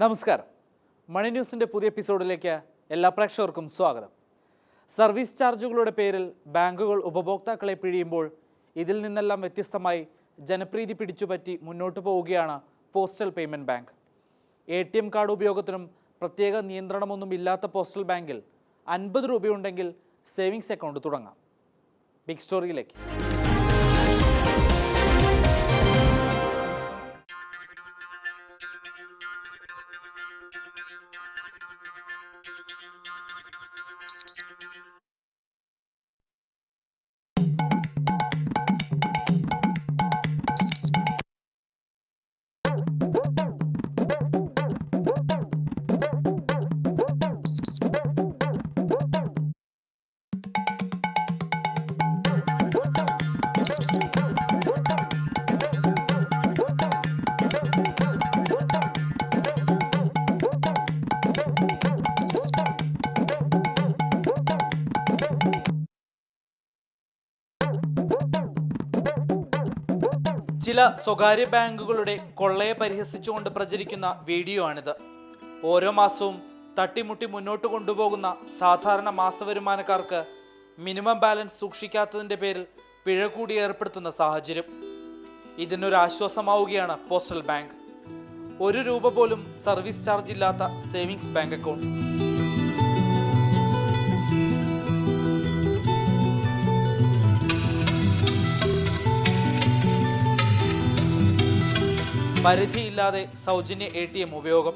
നമസ്കാരം. മണി ന്യൂസിൻ്റെ പുതിയ എപ്പിസോഡിലേക്ക് എല്ലാ പ്രേക്ഷകർക്കും സ്വാഗതം. സർവീസ് ചാർജുകളുടെ പേരിൽ ബാങ്കുകൾ ഉപഭോക്താക്കളെ പിഴിയുമ്പോൾ ഇതിൽ നിന്നെല്ലാം വ്യത്യസ്തമായി ജനപ്രീതി പിടിച്ചുപറ്റി മുന്നോട്ട് പോവുകയാണ് postal payment bank. ATM card ഉപയോഗത്തിനും പ്രത്യേക നിയന്ത്രണമൊന്നും ഇല്ലാത്ത പോസ്റ്റൽ ബാങ്കിൽ 50 രൂപയുണ്ടെങ്കിൽ സേവിങ്സ് അക്കൗണ്ട് തുടങ്ങാം. ബിഗ് സ്റ്റോറിയിലേക്ക്. ചില സ്വകാര്യ ബാങ്കുകളുടെ കൊള്ളയെ പരിഹസിച്ചുകൊണ്ട് പ്രചരിക്കുന്ന വീഡിയോ ആണിത്. ഓരോ മാസവും തട്ടിമുട്ടി മുന്നോട്ട് കൊണ്ടുപോകുന്ന സാധാരണ മാസവരുമാനക്കാർക്ക് മിനിമം ബാലൻസ് സൂക്ഷിക്കാത്തതിൻ്റെ പേരിൽ പിഴ കൂടി ഏർപ്പെടുത്തുന്ന സാഹചര്യം. ഇതിനൊരാശ്വാസമാവുകയാണ് പോസ്റ്റൽ ബാങ്ക്. 1 രൂപ പോലും സർവീസ് ചാർജ് ഇല്ലാത്ത സേവിങ്സ് ബാങ്ക് അക്കൗണ്ട്. പരിധിയില്ലാതെ സൗജന്യ ATM ഉപയോഗം.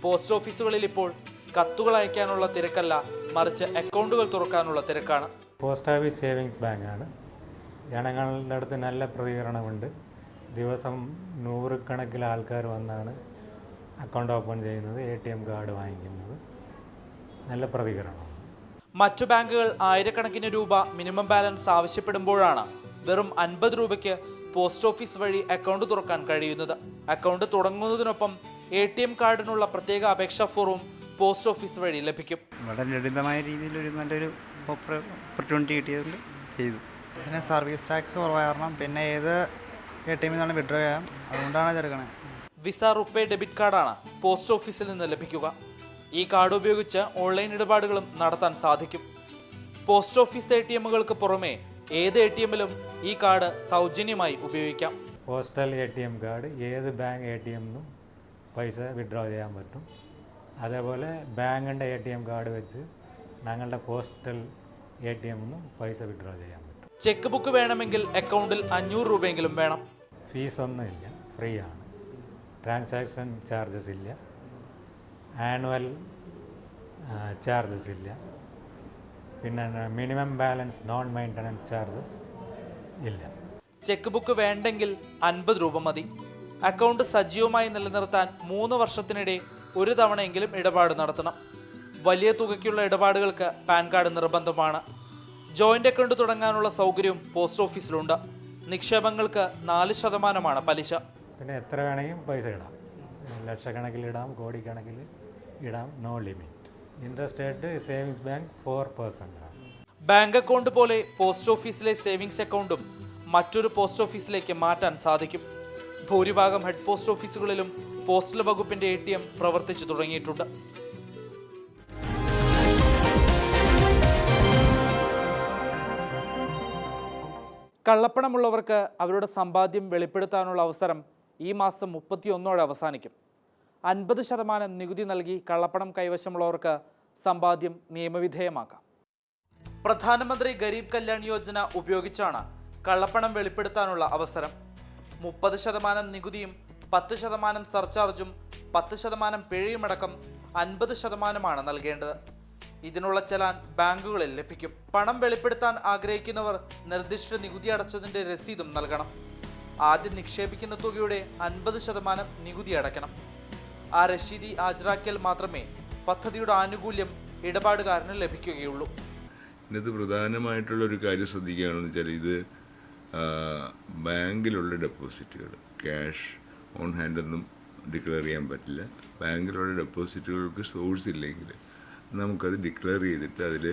പോസ്റ്റ് ഓഫീസുകളിൽ ഇപ്പോൾ കത്തുകൾ അയക്കാനുള്ള തിരക്കല്ല, മറിച്ച് അക്കൗണ്ടുകൾ തുറക്കാനുള്ള തിരക്കാണ്. പോസ്റ്റ് ഓഫീസ് സേവിങ്സ് ബാങ്കാണ്. ജനങ്ങളുടെ അടുത്ത് നല്ല പ്രതികരണമുണ്ട്. ദിവസം 100 കണക്കിൽ ആൾക്കാർ വന്നാണ് അക്കൗണ്ട് ഓപ്പൺ ചെയ്യുന്നത്, ATM കാർഡ് വാങ്ങിക്കുന്നത്. നല്ല പ്രതികരണം. മറ്റു ബാങ്കുകൾ ആയിരക്കണക്കിന് രൂപ മിനിമം ബാലൻസ് ആവശ്യപ്പെടുമ്പോഴാണ് വെറും 50 രൂപയ്ക്ക് പോസ്റ്റ് ഓഫീസ് വഴി അക്കൗണ്ട് തുറക്കാൻ കഴിയുന്നത്. അക്കൗണ്ട് തുടങ്ങുന്നതിനൊപ്പം ATM കാർഡിനുള്ള പ്രത്യേക അപേക്ഷാ ഫോറും പോസ്റ്റ് ഓഫീസ് വഴി ലഭിക്കും. വളരെ ലളിതമായ രീതിയിൽ ഒരു നല്ലൊരു ഓപ്പർച്യൂണിറ്റി കിട്ടിയതുകൊണ്ട് ചെയ്തു. പിന്നെ സർവീസ് ടാക്സ് കുറവായ കാരണം പിന്നെ ഏത് ATM നിന്നാണ് വിഡ്രോ ചെയ്യാം, അതുകൊണ്ടാണ് ചേർക്കണേ. വിസ, റുപ്പേ, ഡെബിറ്റ് കാർഡാണ് പോസ്റ്റ് ഓഫീസിൽ നിന്ന് ലഭിക്കുക. ഈ കാർഡ് ഉപയോഗിച്ച് ഓൺലൈൻ ഇടപാടുകളും നടത്താൻ സാധിക്കും. പോസ്റ്റ് ഓഫീസ് ATMകൾക്ക് പുറമെ ഏത് ATMലും ഈ കാർഡ് സൗജന്യമായി ഉപയോഗിക്കാം. പോസ്റ്റൽ ATM കാർഡ് ഏത് ബാങ്ക് ATMന്നും പൈസ വിഡ്രോ ചെയ്യാൻ പറ്റും. അതേപോലെ ബാങ്കിൻ്റെ ATM കാർഡ് വെച്ച് ഞങ്ങളുടെ പോസ്റ്റൽ ATMന്നും പൈസ വിഡ്രോ ചെയ്യാൻ പറ്റും. ചെക്ക് ബുക്ക് വേണമെങ്കിൽ അക്കൗണ്ടിൽ 500 രൂപയെങ്കിലും വേണം. ഫീസൊന്നുമില്ല, ഫ്രീ ആണ്. ട്രാൻസാക്ഷൻ ചാർജസ് ഇല്ല, ആനുവൽ ചാർജസ് ഇല്ല, പിന്നെ minimum balance non maintenance charges ഇല്ല. ചെക്ക് ബുക്ക് വേണ്ടെങ്കിൽ 50 രൂപ മതി. അക്കൗണ്ട് സജീവമായി നിലനിർത്താൻ 3 വർഷത്തിനിടെ 1 തവണയെങ്കിലും ഇടപാട് നടത്തണം. വലിയ തുകയ്ക്കുള്ള ഇടപാടുകൾക്ക് പാൻ കാർഡ് നിർബന്ധമാണ്. ജോയിൻ്റ് അക്കൗണ്ട് തുടങ്ങാനുള്ള സൗകര്യവും പോസ്റ്റ് ഓഫീസിലുണ്ട്. നിക്ഷേപങ്ങൾക്ക് 4% പലിശ. പിന്നെ എത്ര വേണമെങ്കിലും പൈസ ഇടാം. ലക്ഷക്കണക്കിലിടാം, കോടിക്കണക്കിൽ ഇടാം, no limit. Interest rate savings bank 4% ആണ്. ബാങ്ക് അക്കൗണ്ട് പോലെ പോസ്റ്റ് ഓഫീസിലെ സേവിങ്സ് അക്കൗണ്ടും മറ്റൊരു പോസ്റ്റ് ഓഫീസിലേക്ക് മാറ്റാൻ സാധിക്കും. ഭൂരിഭാഗം ഹെഡ് പോസ്റ്റ് ഓഫീസുകളിലും പോസ്റ്റൽ വകുപ്പിന്റെ ATM പ്രവർത്തിച്ചു തുടങ്ങിയിട്ടുണ്ട്. കള്ളപ്പണമുള്ളവർക്ക് അവരുടെ സമ്പാദ്യം വെളിപ്പെടുത്താനുള്ള അവസരം ഈ മാസം 31 അവസാനിക്കും. 50% നികുതി നൽകി കള്ളപ്പണം കൈവശമുള്ളവർക്ക് സമ്പാദ്യം നിയമവിധേയമാക്കാം. പ്രധാനമന്ത്രി ഗരീബ് കല്യാൺ യോജന ഉപയോഗിച്ചാണ് കള്ളപ്പണം വെളിപ്പെടുത്താനുള്ള അവസരം. 30% നികുതിയും 10% സർചാർജും 10% പിഴയുമടക്കം 50%ആണ് നൽകേണ്ടത്. ഇതിനുള്ള ചലാൻ ബാങ്കുകളിൽ ലഭിക്കും. പണം വെളിപ്പെടുത്താൻ ആഗ്രഹിക്കുന്നവർ നിർദ്ദിഷ്ട നികുതി അടച്ചതിൻ്റെ രസീതും നൽകണം. ആദ്യം നിക്ഷേപിക്കുന്ന തുകയുടെ 50% നികുതി അടയ്ക്കണം. ആ രശീതി ഹാജരാക്കിയാൽ മാത്രമേ പദ്ധതിയുടെ ആനുകൂല്യം ഇടപാടുകാരന് ലഭിക്കുകയുള്ളൂ. ഇതിനകത്ത് പ്രധാനമായിട്ടുള്ളൊരു കാര്യം ശ്രദ്ധിക്കുകയാണെന്ന് വെച്ചാൽ ഇത് ബാങ്കിലുള്ള ഡെപ്പോസിറ്റുകൾ, ക്യാഷ് ഓൺ ഹാൻഡ് ഒന്നും ഡിക്ലെയർ ചെയ്യാൻ പറ്റില്ല. ബാങ്കിലുള്ള ഡെപ്പോസിറ്റുകൾക്ക് സോഴ്സ് ഇല്ലെങ്കിൽ നമുക്കത് ഡിക്ലെയർ ചെയ്തിട്ട് അതിൽ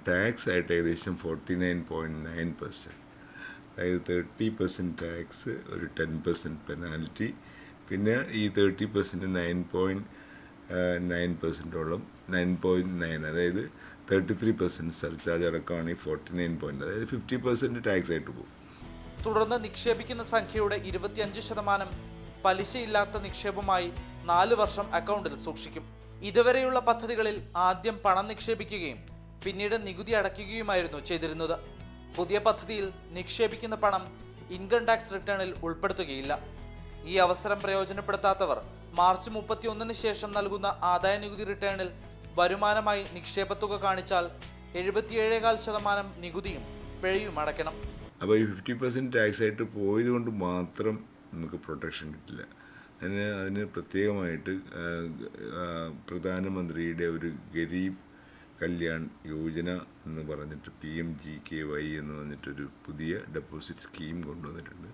ടാക്സ് ആയിട്ട് ഏകദേശം 49.9%, അതായത് 30% ടാക്സ്, ഒരു 10% പെനാൽറ്റി, പിന്നെ ഈ 30% 9.9%ഓളം 9.9, അതായത് 33% സർചാർജ് അടക്കമാണെങ്കിൽ 49%, അതായത് 50% ടാക്സ് ആയിട്ട് പോകും. തുടർന്ന് നിക്ഷേപിക്കുന്ന സംഖ്യയുടെ 25% പലിശയില്ലാത്ത നിക്ഷേപമായി 4 വർഷം അക്കൗണ്ടിൽ സൂക്ഷിക്കും. ഇതുവരെയുള്ള പദ്ധതികളിൽ ആദ്യം പണം നിക്ഷേപിക്കുകയും പിന്നീട് നികുതി അടയ്ക്കുകയുമായിരുന്നു ചെയ്തിരുന്നത്. പുതിയ പദ്ധതിയിൽ നിക്ഷേപിക്കുന്ന പണം ഇൻകം ടാക്സ് റിട്ടേണിൽ ഉൾപ്പെടുത്തുകയില്ല. ഈ അവസരം പ്രയോജനപ്പെടുത്താത്തവർ മാർച്ച് 31-ന് ശേഷം നൽകുന്ന ആദായ നികുതി റിട്ടേണിൽ വരുമാനമായി നിക്ഷേപത്തുക കാണിച്ചാൽ 77.4% നികുതിയും പിഴയും അടയ്ക്കണം. അപ്പോൾ ഈ 50% ടാക്സ് ആയിട്ട് പോയത് കൊണ്ട് മാത്രം നമുക്ക് പ്രൊട്ടക്ഷൻ കിട്ടില്ല. അതിന് പ്രത്യേകമായിട്ട് പ്രധാനമന്ത്രിയുടെ ഒരു ഗരീബ് കല്യാൺ യോജന എന്ന് പറഞ്ഞിട്ട് PMGKY എന്ന് പറഞ്ഞിട്ടൊരു പുതിയ ഡെപ്പോസിറ്റ് സ്കീം കൊണ്ടുവന്നിട്ടുണ്ട്.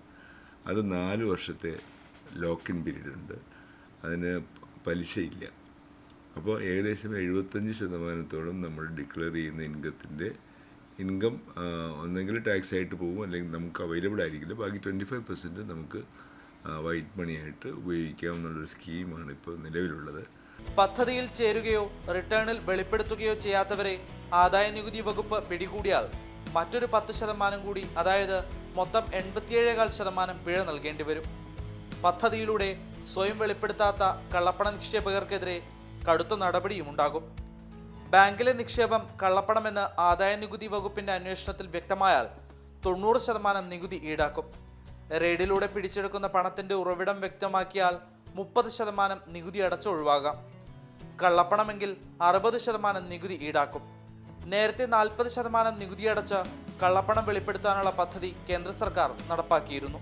അത് 4 വർഷത്തെ ലോക്കിൻ പീരീഡ് ഉണ്ട്. അതിന് പലിശയില്ല. അപ്പോൾ ഏകദേശം 75% നമ്മൾ ഡിക്ലെയർ ചെയ്യുന്ന ഇൻകം ഒന്നെങ്കിൽ ടാക്സ് ആയിട്ട് പോകും, അല്ലെങ്കിൽ നമുക്ക് അവൈലബിൾ ആയിരിക്കില്ല. ബാക്കി 25% നമുക്ക് വൈറ്റ് മണി ആയിട്ട് ഉപയോഗിക്കാം എന്നുള്ളൊരു സ്കീമാണ് ഇപ്പോൾ നിലവിലുള്ളത്. പദ്ധതിയിൽ ചേരുകയോ റിട്ടേണിൽ വെളിപ്പെടുത്തുകയോ ചെയ്യാത്തവരെ ആദായ നികുതി വകുപ്പ് പിടികൂടിയാൽ മറ്റൊരു 10% കൂടി, അതായത് മൊത്തം 87.4% പിഴ നൽകേണ്ടി വരും. പദ്ധതിയിലൂടെ സ്വയം വെളിപ്പെടുത്താത്ത കള്ളപ്പണ നിക്ഷേപകർക്കെതിരെ കടുത്ത നടപടിയും ഉണ്ടാകും. ബാങ്കിലെ നിക്ഷേപം കള്ളപ്പണമെന്ന് ആദായ നികുതി വകുപ്പിന്റെ അന്വേഷണത്തിൽ വ്യക്തമായാൽ 90% നികുതി ഈടാക്കും. റെയ്ഡിലൂടെ പിടിച്ചെടുക്കുന്ന പണത്തിന്റെ ഉറവിടം വ്യക്തമാക്കിയാൽ 30% നികുതി അടച്ചൊഴിവാകാം. കള്ളപ്പണമെങ്കിൽ 60% നികുതി ഈടാക്കും. നേരത്തെ 40% നികുതി അടച്ച് കള്ളപ്പണം വെളിപ്പെടുത്താനുള്ള പദ്ധതി കേന്ദ്ര സർക്കാർ നടപ്പാക്കിയിരുന്നു.